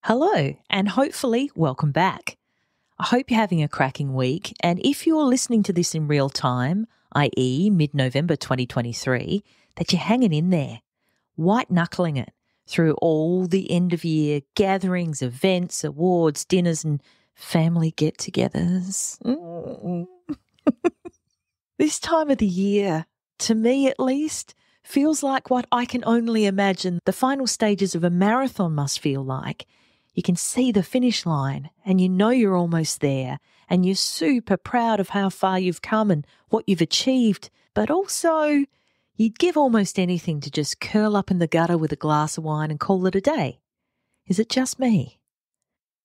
Hello, and hopefully welcome back. I hope you're having a cracking week, and if you're listening to this in real time, i.e. mid-November 2023, that you're hanging in there, white-knuckling it through all the end-of-year gatherings, events, awards, dinners, and family get-togethers. This time of the year, to me at least, feels like what I can only imagine the final stages of a marathon must feel like. You can see the finish line and you know you're almost there and you're super proud of how far you've come and what you've achieved, but also you'd give almost anything to just curl up in the gutter with a glass of wine and call it a day. Is it just me?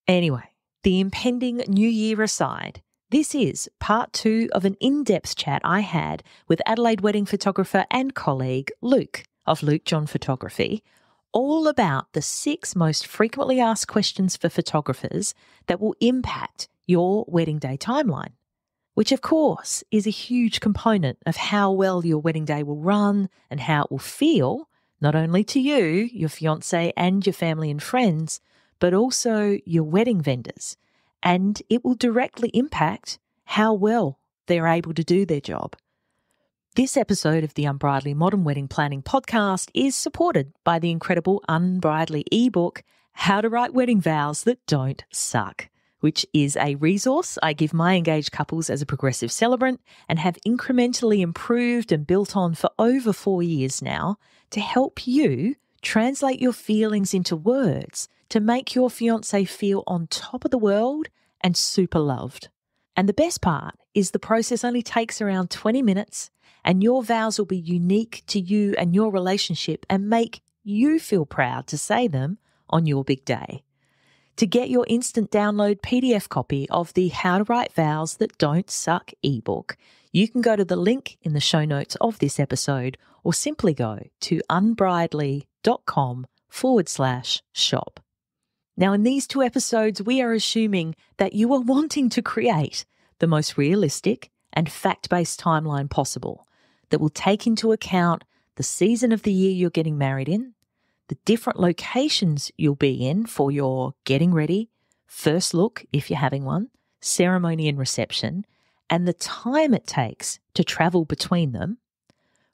Anyway, the impending new year aside, this is part 2 of an in-depth chat I had with Adelaide wedding photographer and colleague Luke of Luke John Photography, all about the 6 most frequently asked questions for photographers that will impact your wedding day timeline, which of course is a huge component of how well your wedding day will run and how it will feel, not only to you, your fiancé and your family and friends, but also your wedding vendors. And it will directly impact how well they're able to do their job. This episode of the Unbridely Modern Wedding Planning podcast is supported by the incredible Unbridely ebook, How to Write Wedding Vows That Don't Suck, which is a resource I give my engaged couples as a progressive celebrant and have incrementally improved and built on for over 4 years now to help you translate your feelings into words to make your fiancé feel on top of the world and super loved. And the best part is the process only takes around 20 minutes and your vows will be unique to you and your relationship and make you feel proud to say them on your big day. To get your instant download PDF copy of the How to Write Vows That Don't Suck ebook, you can go to the link in the show notes of this episode or simply go to unbridely.com/shop. Now, in these 2 episodes, we are assuming that you are wanting to create the most realistic and fact-based timeline possible that will take into account the season of the year you're getting married in, the different locations you'll be in for your getting ready, first look if you're having one, ceremony and reception, and the time it takes to travel between them,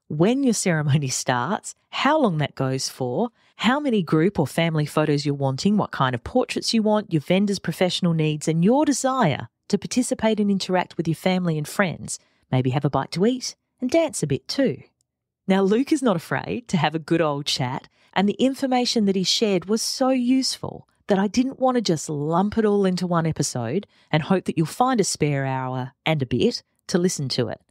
when your ceremony starts, how long that goes for, how many group or family photos you're wanting, what kind of portraits you want, your vendor's professional needs, and your desire to participate and interact with your family and friends, maybe have a bite to eat and dance a bit too. Now, Luke is not afraid to have a good old chat, and the information that he shared was so useful that I didn't want to just lump it all into one episode and hope that you'll find a spare hour and a bit to listen to it.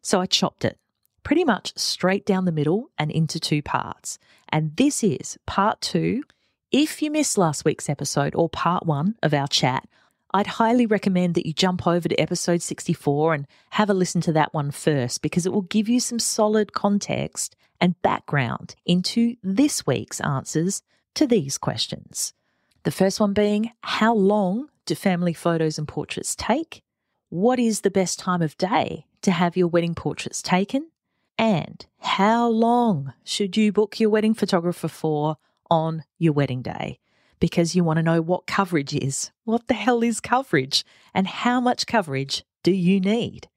So I chopped it pretty much straight down the middle and into 2 parts. And this is part 2. If you missed last week's episode or part 1 of our chat, I'd highly recommend that you jump over to episode 64 and have a listen to that one first, because it will give you some solid context and background into this week's answers to these questions. The first one being, how long do family photos and portraits take? What is the best time of day to have your wedding portraits taken? And how long should you book your wedding photographer for on your wedding day? Because you want to know what coverage is. What the hell is coverage? And how much coverage do you need?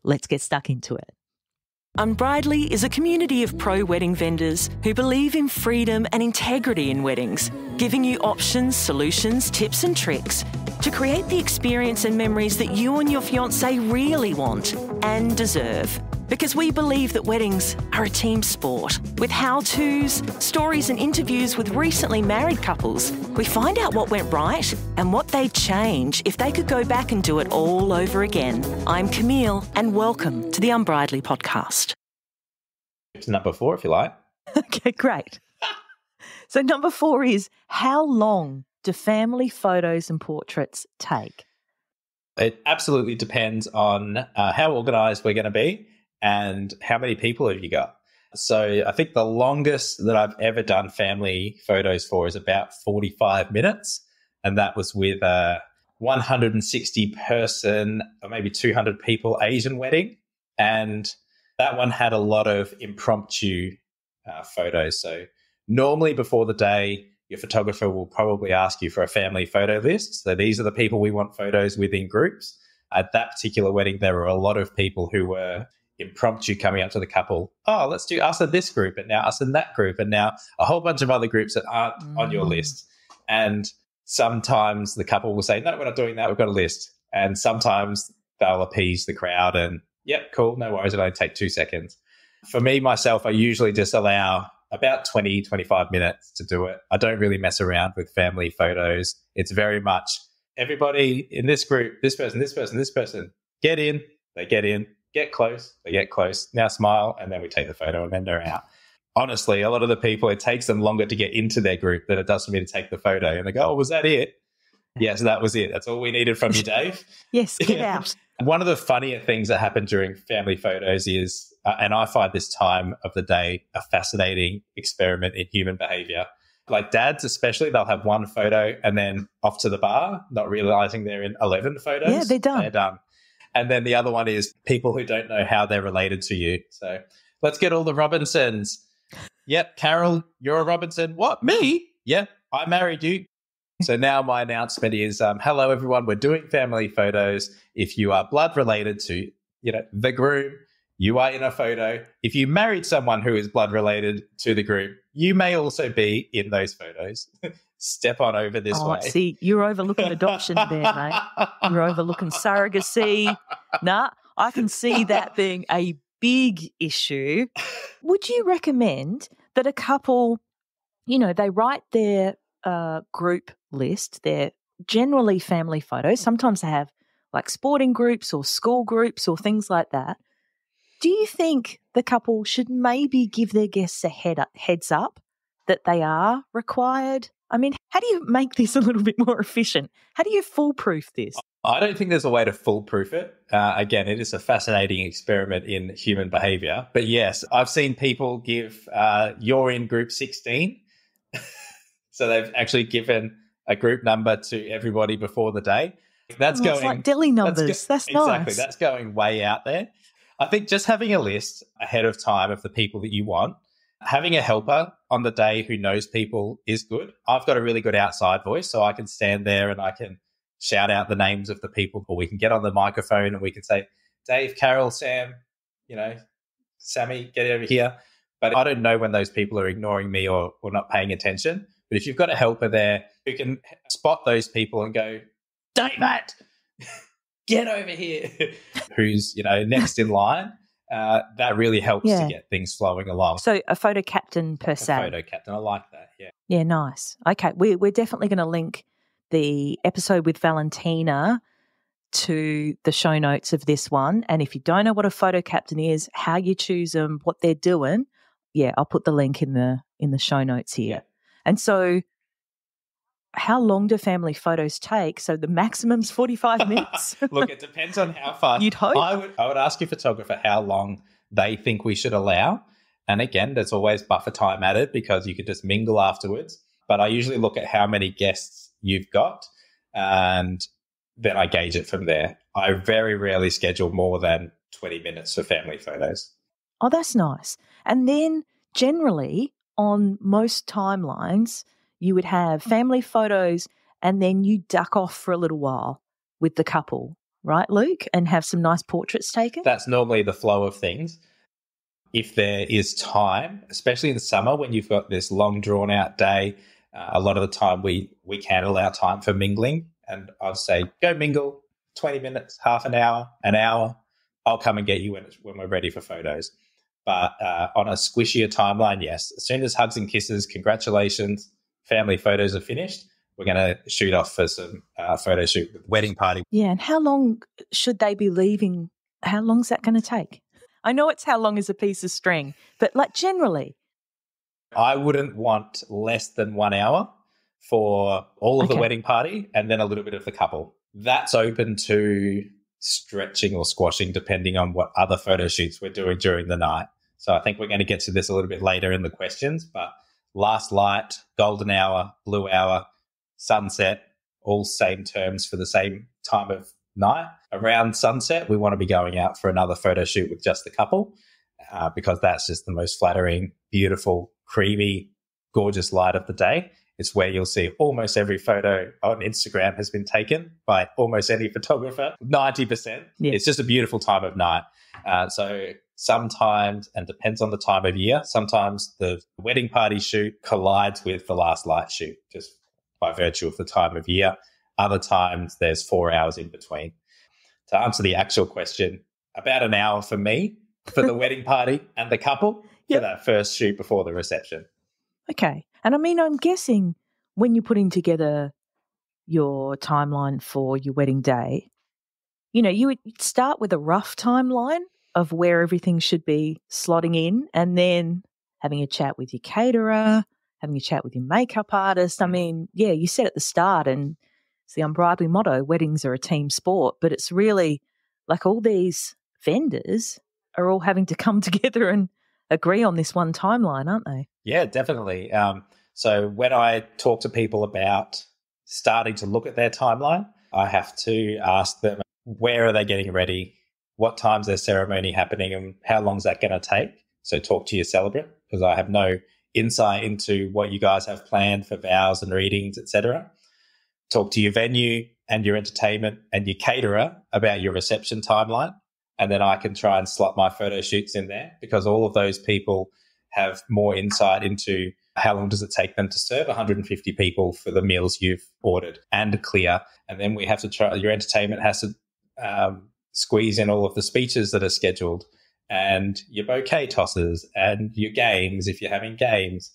Let's get stuck into it. Unbridely is a community of pro-wedding vendors who believe in freedom and integrity in weddings, giving you options, solutions, tips and tricks to create the experience and memories that you and your fiancé really want and deserve. Because we believe that weddings are a team sport. With how-tos, stories and interviews with recently married couples, we find out what went right and what they'd change if they could go back and do it all over again. I'm Camille, and welcome to the Unbridely podcast. To number 4, if you like. Okay, great. So number 4 is, how long do family photos and portraits take? It absolutely depends on how organised we're going to be and how many people have you got. So I think the longest that I've ever done family photos for is about 45 minutes. And that was with a 160 person or maybe 200 people Asian wedding. And that one had a lot of impromptu photos. So normally before the day, your photographer will probably ask you for a family photo list. So these are the people we want photos with in groups. At that particular wedding, there were a lot of people who were impromptu coming up to the couple. Oh, let's do us in this group, and now us in that group, and now a whole bunch of other groups that aren't on your list. And sometimes the couple will say, no, we're not doing that. We've got a list. And sometimes they'll appease the crowd and, yep, cool, no worries. It'll only take 2 seconds. For me, myself, I usually just allow about 20, 25 minutes to do it. I don't really mess around with family photos. It's very much everybody in this group, this person, this person, this person, get in, they get in, get close, they get close, now smile, and then we take the photo and then they're out. Honestly, a lot of the people, it takes them longer to get into their group than it does for me to take the photo. And they go, oh, was that it? Yes, that was it. That's all we needed from you, Dave. Yes, get out. One of the funnier things that happen during family photos is, and I find this time of the day a fascinating experiment in human behavior. Like dads especially, they'll have one photo and then off to the bar, not realizing they're in 11 photos. Yeah, they're done. They're done. And then the other one is people who don't know how they're related to you. So let's get all the Robinsons. Yep, Carol, you're a Robinson. What, me? Yeah, I married you. So now my announcement is, hello, everyone. We're doing family photos. If you are blood related to, the groom, you are in a photo. If you married someone who is blood related to the groom, you may also be in those photos. Step on over this way. See, you're overlooking adoption there, mate. You're overlooking surrogacy. Nah, I can see that being a big issue. Would you recommend that a couple, they write their group list, their generally family photos. Sometimes they have like sporting groups or school groups or things like that. Do you think the couple should maybe give their guests a heads up that they are required? I mean, how do you make this a little bit more efficient? How do you foolproof this? I don't think there's a way to foolproof it. Again, it is a fascinating experiment in human behavior. But yes, I've seen people give, you're in group 16. So they've actually given a group number to everybody before the day. That's going. It's like deli numbers. That's nice. Exactly. That's going way out there. I think just having a list ahead of time of the people that you want, having a helper on the day who knows people is good. I've got a really good outside voice, so I can stand there and I can shout out the names of the people, or we can get on the microphone and we can say, Dave, Carol, Sam, Sammy, get over here. But I don't know when those people are ignoring me or not paying attention. But if you've got a helper there who can spot those people and go, David, get over here, who's, next in line, that really helps to get things flowing along. So a photo captain per se. A photo captain, I like that, yeah. Yeah, nice. Okay, we're definitely going to link the episode with Valentina to the show notes of this one. And if you don't know what a photo captain is, how you choose them, what they're doing, I'll put the link in the show notes here. Yeah. And so how long do family photos take? So the maximum's 45 minutes? Look, it depends on how fast. You'd hope. I would ask your photographer how long they think we should allow. And again, there's always buffer time added because you could just mingle afterwards. But I usually look at how many guests you've got and then I gauge it from there. I very rarely schedule more than 20 minutes for family photos. Oh, that's nice. And then generally on most timelines, you would have family photos and then you duck off for a little while with the couple, right, Luke, and have some nice portraits taken? That's normally the flow of things. If there is time, especially in the summer when you've got this long drawn-out day, a lot of the time we can allow time for mingling. And I'd say, go mingle, 20 minutes, half an hour, an hour. I'll come and get you when we're ready for photos. But on a squishier timeline, yes. As soon as hugs and kisses, congratulations, family photos are finished, we're going to shoot off for some photo shoot with the wedding party. Yeah, and how long should they be leaving? How long is that going to take? I know it's how long is a piece of string, but like generally. I wouldn't want less than 1 hour for all of the wedding party and then a little bit of the couple. That's open to stretching or squashing depending on what other photo shoots we're doing during the night. So I think we're going to get to this a little bit later in the questions, but last light, golden hour, blue hour, sunset, all same terms for the same time of night. Around sunset, we want to be going out for another photo shoot with just the couple because that's just the most flattering, beautiful, creamy, gorgeous light of the day. It's where you'll see almost every photo on Instagram has been taken by almost any photographer, 90%. Yeah. It's just a beautiful time of night. So sometimes, and depends on the time of year, sometimes the wedding party shoot collides with the last light shoot, just by virtue of the time of year. Other times there's 4 hours in between. To answer the actual question, about an hour for me for the wedding party and the couple for that first shoot before the reception. Okay. And I mean, I'm guessing when you're putting together your timeline for your wedding day, you know, you would start with a rough timeline of where everything should be slotting in, and then having a chat with your caterer, having a chat with your makeup artist. I mean, yeah, you said at the start, and it's the unbridled motto, weddings are a team sport, but it's really like all these vendors are all having to come together and agree on this one timeline, aren't they? Yeah, definitely. So when I talk to people about starting to look at their timeline, I have to ask them, where are they getting ready? What time's their ceremony happening, and how long is that going to take? So talk to your celebrant, because I have no insight into what you guys have planned for vows and readings, etc. Talk to your venue and your entertainment and your caterer about your reception timeline. And then I can try and slot my photo shoots in there, because all of those people have more insight into how long does it take them to serve 150 people for the meals you've ordered and clear. And then we have to try, your entertainment has to squeeze in all of the speeches that are scheduled, and your bouquet tosses and your games, if you're having games,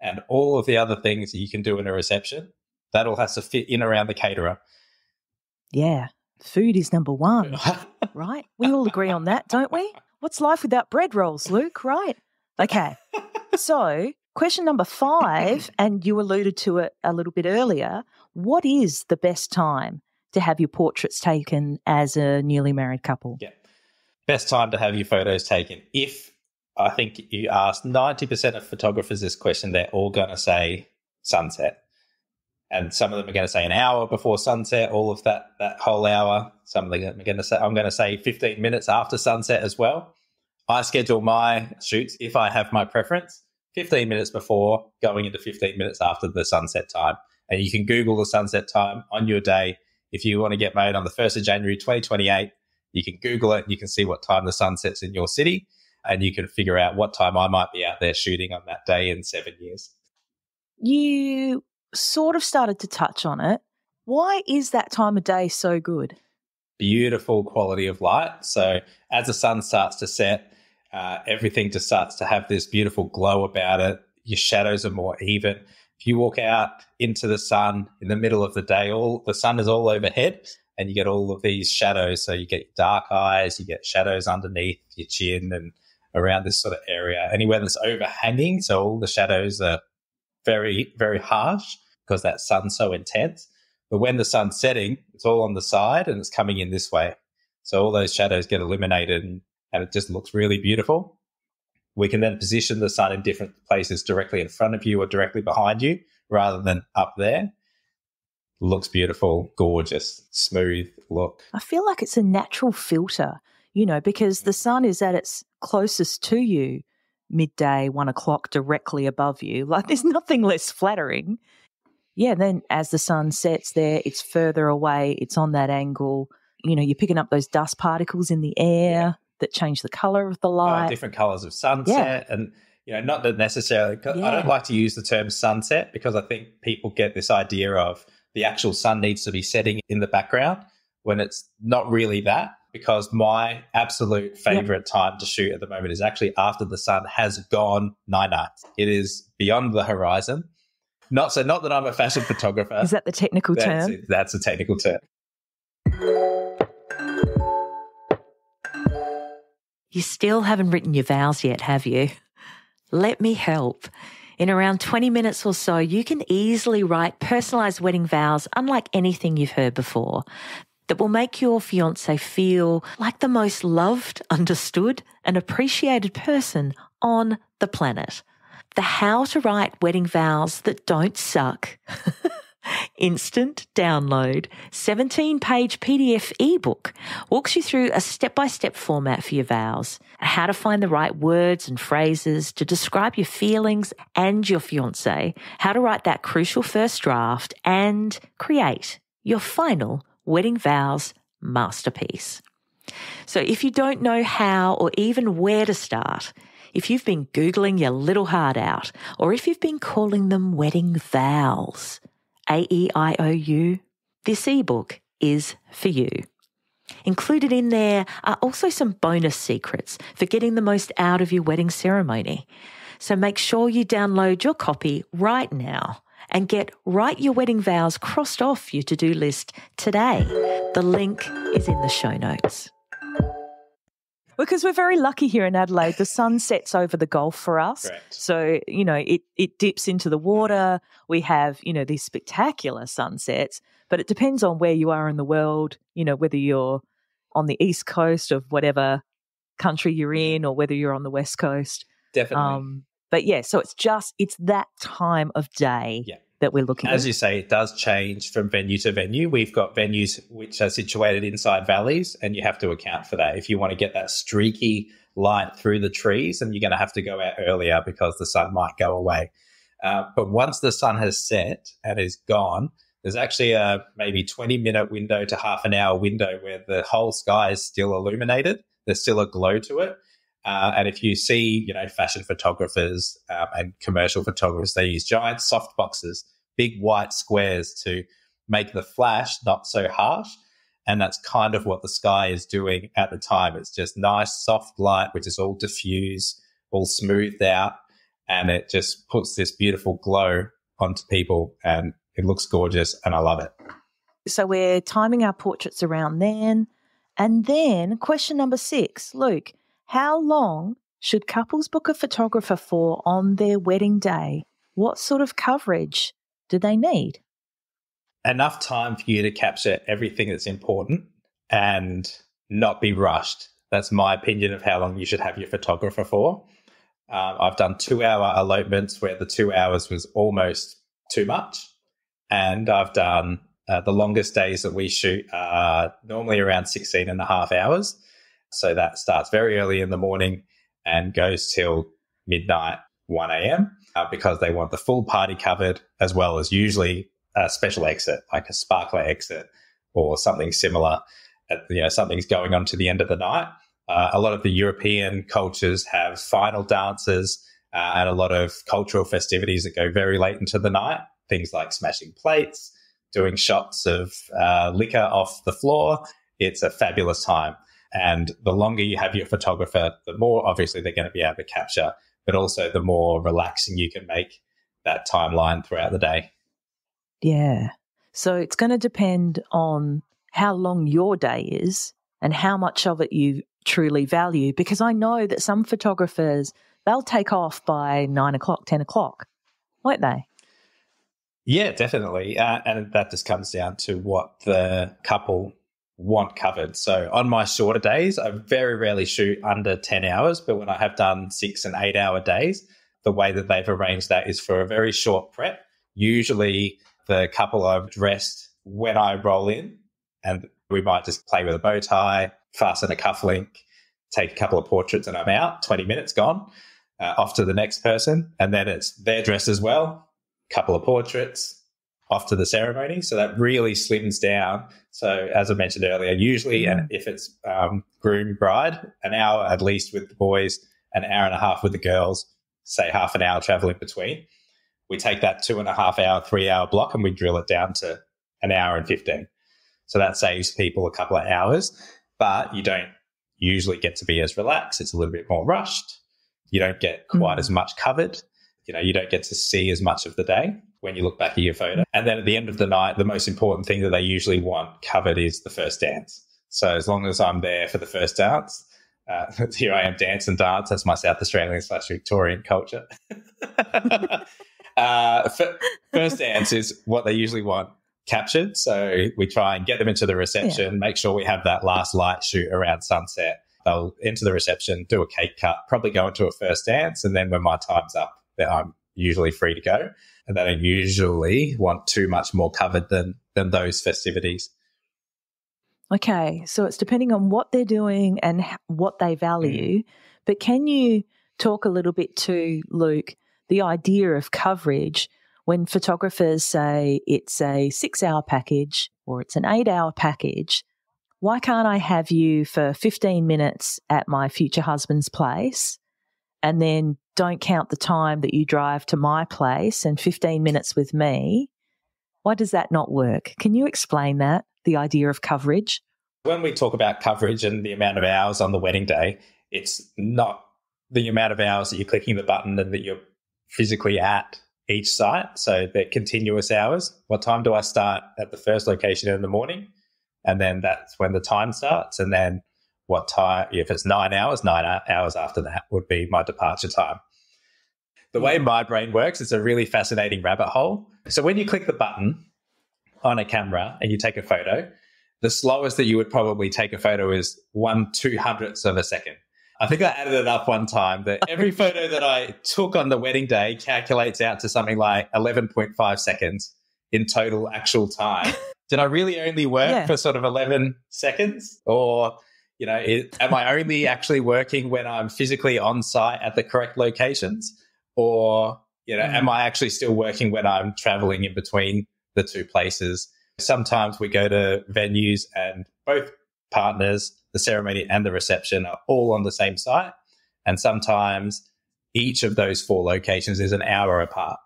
and all of the other things that you can do in a reception. That all has to fit in around the caterer. Yeah. Food is number one, right? We all agree on that, don't we? What's life without bread rolls, Luke, right? Okay. So question number 5, and you alluded to it a little bit earlier, what is the best time to have your portraits taken as a newly married couple? Yeah. Best time to have your photos taken. If I think you ask 90% of photographers this question, they're all going to say sunset. And some of them are going to say an hour before sunset, all of that whole hour. Some of them are going to say, I'm going to say 15 minutes after sunset as well. I schedule my shoots, if I have my preference, 15 minutes before, going into 15 minutes after the sunset time. And you can Google the sunset time on your day. If you want to get made on the 1st of January 2028, you can Google it and you can see what time the sun sets in your city, and you can figure out what time I might be out there shooting on that day in 7 years. You sort of started to touch on it. Why is that time of day so good? Beautiful quality of light. So as the sun starts to set, everything just starts to have this beautiful glow about it. Your shadows are more even. If you walk out into the sun in the middle of the day, the sun is all overhead, and you get all of these shadows. So you get dark eyes, you get shadows underneath your chin and around this sort of area. Anywhere that's overhanging, so all the shadows are very, very harsh because that sun's so intense. But when the sun's setting, it's all on the side and it's coming in this way. So all those shadows get eliminated and it just looks really beautiful. We can then position the sun in different places directly in front of you or directly behind you rather than up there. Looks beautiful, gorgeous, smooth look. I feel like it's a natural filter, because the sun is at its closest to you midday, 1 o'clock, directly above you. Like there's nothing less flattering. Yeah, then as the sun sets there, it's further away, it's on that angle. You're picking up those dust particles in the air that change the colour of the light. Different colours of sunset. And, not that necessarily, I don't like to use the term sunset because I think people get this idea of the actual sun needs to be setting in the background when it's not really that, because my absolute favourite time to shoot at the moment is actually after the sun has gone night-night. It is beyond the horizon. Not that I'm a fashion photographer. Is that the technical term? That's a technical term. You still haven't written your vows yet, have you? Let me help. In around 20 minutes or so, you can easily write personalised wedding vows unlike anything you've heard before that will make your fiancé feel like the most loved, understood and appreciated person on the planet. The How to Write Wedding Vows That Don't Suck instant download 17-page PDF ebook walks you through a step-by-step format for your vows, how to find the right words and phrases to describe your feelings and your fiancé, how to write that crucial first draft, and create your final wedding vows masterpiece. So if you don't know how or even where to start, if you've been Googling your little heart out, or if you've been calling them wedding vows, AEIOU, this ebook is for you. Included in there are also some bonus secrets for getting the most out of your wedding ceremony. So make sure you download your copy right now and get Write Your Wedding Vows crossed off your to-do list today. The link is in the show notes. Because we're very lucky here in Adelaide. The sun sets over the Gulf for us. Correct. So, it dips into the water. We have, these spectacular sunsets, but it depends on where you are in the world, whether you're on the East Coast of whatever country you're in or whether you're on the West Coast. Definitely. But yeah, so it's that time of day that we're looking at. As you say, it does change from venue to venue. We've got venues which are situated inside valleys, and you have to account for that. If you want to get that streaky light through the trees, and you're going to have to go out earlier because the sun might go away. But once the sun has set and is gone, there's actually a maybe 20-minute window to half an hour window where the whole sky is still illuminated. There's still a glow to it. And if you see, fashion photographers and commercial photographers, they use giant soft boxes, big white squares to make the flash not so harsh. And that's kind of what the sky is doing at the time. It's just nice, soft light, which is all diffused, all smoothed out. And it just puts this beautiful glow onto people, and it looks gorgeous, and I love it. So we're timing our portraits around then. And then question number 6, Luke, how long should couples book a photographer for on their wedding day? What sort of coverage do they need? Enough time for you to capture everything that's important and not be rushed. That's my opinion of how long you should have your photographer for. I've done 2-hour elopements where the 2 hours was almost too much. And I've done the longest days that we shoot are normally around 16 and a half hours. So that starts very early in the morning and goes till midnight, 1 a.m. Because they want the full party covered, as well as usually a special exit, like a sparkler exit or something similar. Something's going on to the end of the night. A lot of the European cultures have final dances and a lot of cultural festivities that go very late into the night. Things like smashing plates, doing shots of liquor off the floor. It's a fabulous time. And the longer you have your photographer, the more obviously they're going to be able to capture, but also the more relaxing you can make that timeline throughout the day. Yeah. So it's going to depend on how long your day is and how much of it you truly value, because I know that some photographers, they'll take off by 9 o'clock, 10 o'clock, won't they? Yeah, definitely. And that just comes down to what the couple want covered. So on my shorter days, I very rarely shoot under 10 hours, but when I have done 6 and 8 hour days, the way that they've arranged that is for a very short prep. Usually the couple are dressed when I roll in, and we might just play with a bow tie, fasten a cufflink, take a couple of portraits, and I'm out. 20 minutes gone, off to the next person. And then it's their dress as well, couple of portraits, off to the ceremony. So that really slims down. So as I mentioned earlier, usually, and if it's groom bride, an hour at least with the boys, an hour and a half with the girls, say half an hour travel in between. We take that 2.5 hour, 3 hour block and we drill it down to an hour and 15. So that saves people a couple of hours, but you don't usually get to be as relaxed. It's a little bit more rushed. You don't get quite as much covered. You don't get to see as much of the day when you look back at your photo. And then at the end of the night, the most important thing that they usually want covered is the first dance. So as long as I'm there for the first dance, here I am, dance and dance. That's my South Australian / Victorian culture. First dance is what they usually want captured. So we try and get them into the reception, make sure we have that last light shoot around sunset. They'll enter the reception, do a cake cut, probably go into a first dance. And then when my time's up, I'm usually free to go. And they don't usually want too much more covered than those festivities. Okay, so it's depending on what they're doing and what they value. But can you talk a little bit to, Luke, the idea of coverage when photographers say it's a 6-hour package or it's an 8-hour package? Why can't I have you for 15 minutes at my future husband's place and then don't count the time that you drive to my place and 15 minutes with me? Why does that not work? Can you explain that, the idea of coverage? When we talk about coverage and the amount of hours on the wedding day, it's not the amount of hours that you're clicking the button and that you're physically at each site. So they're continuous hours. What time do I start at the first location in the morning? And then that's when the time starts. And then what time, if it's 9 hours, 9 hours after that would be my departure time. The way my brain works, it's a really fascinating rabbit hole. So when you click the button on a camera and you take a photo, the slowest that you would probably take a photo is 1/200th of a second. I think I added it up one time that every photo that I took on the wedding day calculates out to something like 11.5 seconds in total actual time. Did I really only work for sort of 11 seconds? Or, am I only actually working when I'm physically on site at the correct locations? Or, am I actually still working when I'm traveling in between the two places? Sometimes we go to venues and both partners, the ceremony and the reception, are all on the same site. And sometimes each of those 4 locations is an hour apart.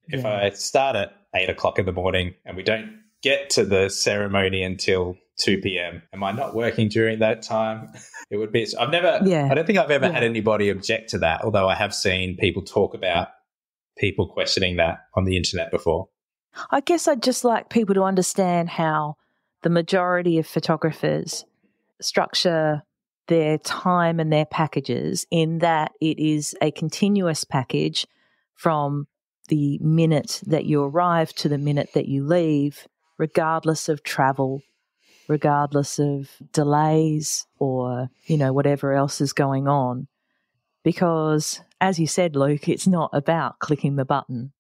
Yeah. If I start at 8 o'clock in the morning and we don't get to the ceremony until 2 p.m. Am I not working during that time? It would be. I don't think I've ever had anybody object to that, although I have seen people talk about people questioning that on the internet before. I guess I'd just like people to understand how the majority of photographers structure their time and their packages, in that it is a continuous package from the minute that you arrive to the minute that you leave, regardless of travel, regardless of delays or, whatever else is going on. Because, as you said, Luke, it's not about clicking the button.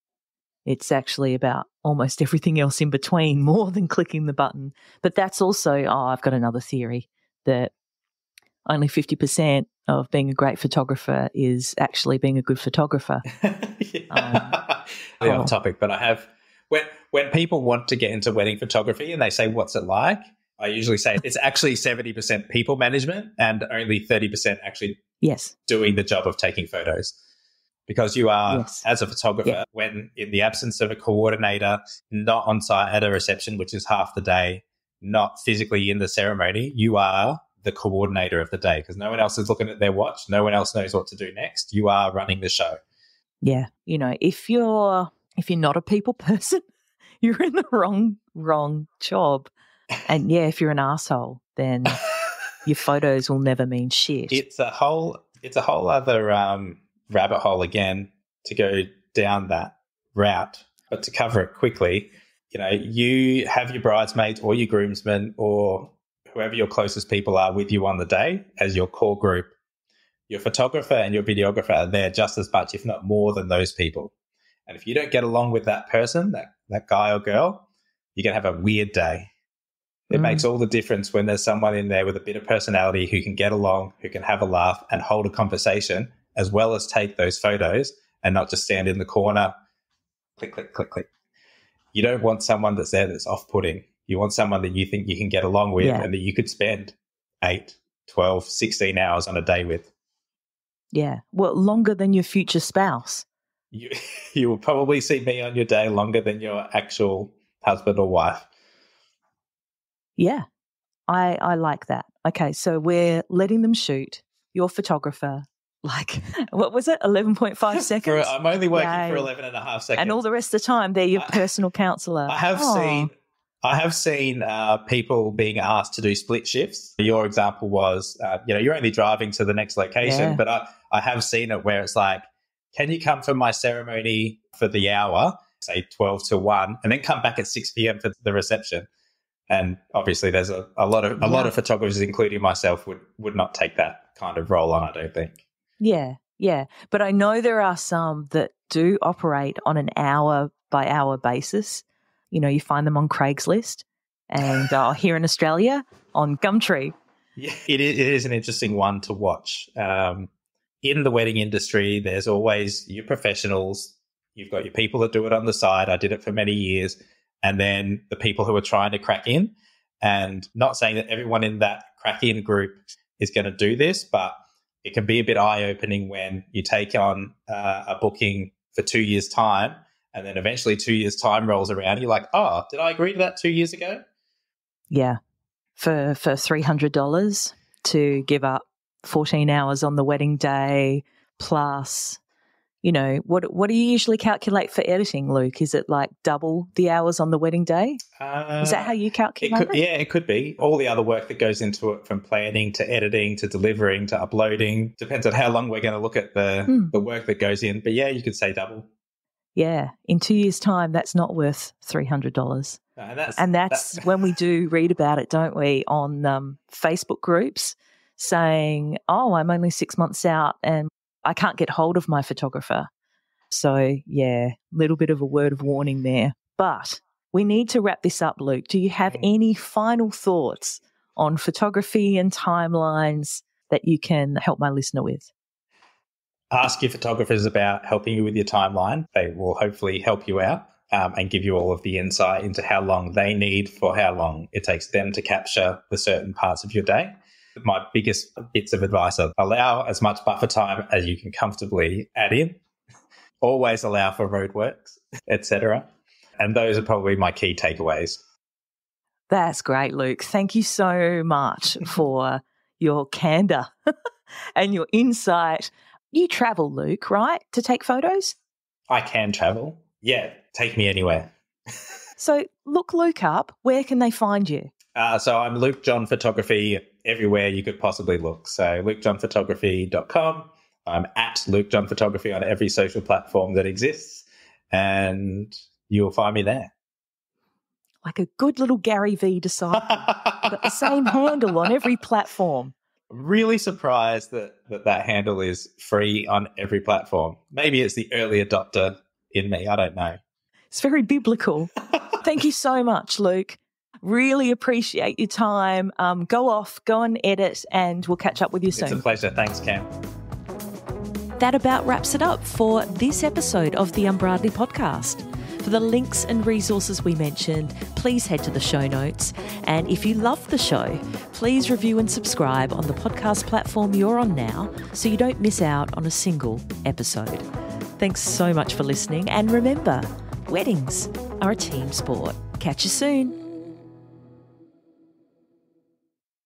It's actually about almost everything else in between, more than clicking the button. But that's also, I've got another theory that only 50% of being a great photographer is actually being a good photographer. Off topic, but I have, when people want to get into wedding photography and they say, what's it like? I usually say it's actually 70% people management and only 30% actually doing the job of taking photos. Because you are, as a photographer, when in the absence of a coordinator, not on site at a reception, which is half the day, not physically in the ceremony, you are the coordinator of the day because no one else is looking at their watch. No one else knows what to do next. You are running the show. Yeah. If you're not a people person, you're in the wrong job. And if you're an asshole, then your photos will never mean shit. It's a whole other rabbit hole again to go down that route. But to cover it quickly, you have your bridesmaids or your groomsmen or whoever your closest people are with you on the day as your core group. Your photographer and your videographer are there just as much, if not more, than those people. And if you don't get along with that person, that guy or girl, you're going to have a weird day. It makes all the difference when there's someone in there with a bit of personality who can get along, who can have a laugh and hold a conversation, as well as take those photos and not just stand in the corner, click, click, click, click. You don't want someone that's there that's off-putting. You want someone that you think you can get along with and that you could spend 8, 12, 16 hours on a day with. Yeah. Well, longer than your future spouse. You will probably see me on your day longer than your actual husband or wife. Yeah. I like that. Okay, so we're letting them shoot. Your photographer, what was it, 11.5 seconds? I'm only working for 11 and a half seconds. And all the rest of the time, they're your personal counsellor. I have seen people being asked to do split shifts. Your example was, you're only driving to the next location, but I have seen it where it's like, can you come for my ceremony for the hour, say 12 to 1, and then come back at 6 p.m. for the reception? And obviously there's a lot of photographers, including myself, would not take that kind of role on, I don't think. Yeah. Yeah, but I know there are some that do operate on an hour by hour basis. You know, you find them on Craigslist and here in Australia on Gumtree. Yeah, it is an interesting one to watch. In the wedding industry, there's always your professionals. You've got your people that do it on the side. I did it for many years. And then the people who are trying to crack in. And not saying that everyone in that crack in group is going to do this, but it can be a bit eye-opening when you take on a booking for 2 years' time, and then eventually 2 years' time rolls around. You're like, oh, did I agree to that 2 years ago? Yeah, for $300 to give up 14 hours on the wedding day plus, you know, what do you usually calculate for editing, Luke? Is it like double the hours on the wedding day? Is that how you calculate it? Yeah, it could be. All the other work that goes into it, from planning to editing to delivering to uploading, depends on how long we're going to look at the work that goes in. But yeah, you could say double. Yeah, in 2 years' time, that's not worth $300. And that's when we do read about it, don't we, on Facebook groups saying, oh, I'm only 6 months out and I can't get hold of my photographer. So, yeah, little bit of a word of warning there. But we need to wrap this up, Luke. Do you have any final thoughts on photography and timelines that you can help my listener with? Ask your photographers about helping you with your timeline. They will hopefully help you out and give you all of the insight into how long they need for how long it takes them to capture the certain parts of your day. My biggest bits of advice are allow as much buffer time as you can comfortably add in. Always allow for roadworks, etc. And those are probably my key takeaways. That's great, Luke. Thank you so much for your candor and your insight. You travel, Luke, right, to take photos? I can travel. Yeah, take me anywhere. So look Luke up. Where can they find you? So I'm Luke John Photography everywhere you could possibly look. So lukejohnphotography.com. I'm at Luke John Photography on every social platform that exists, and you'll find me there. Like a good little Gary V disciple. I've got the same handle on every platform. I'm really surprised that handle is free on every platform. Maybe it's the early adopter in me. I don't know. It's very biblical. Thank you so much, Luke. Really appreciate your time. Go and edit, and we'll catch up with you soon. It's a pleasure. Thanks, Cam. That about wraps it up for this episode of the Unbridely podcast. For the links and resources we mentioned, please head to the show notes. And if you love the show, please review and subscribe on the podcast platform you're on now so you don't miss out on a single episode. Thanks so much for listening. And remember, weddings are a team sport. Catch you soon.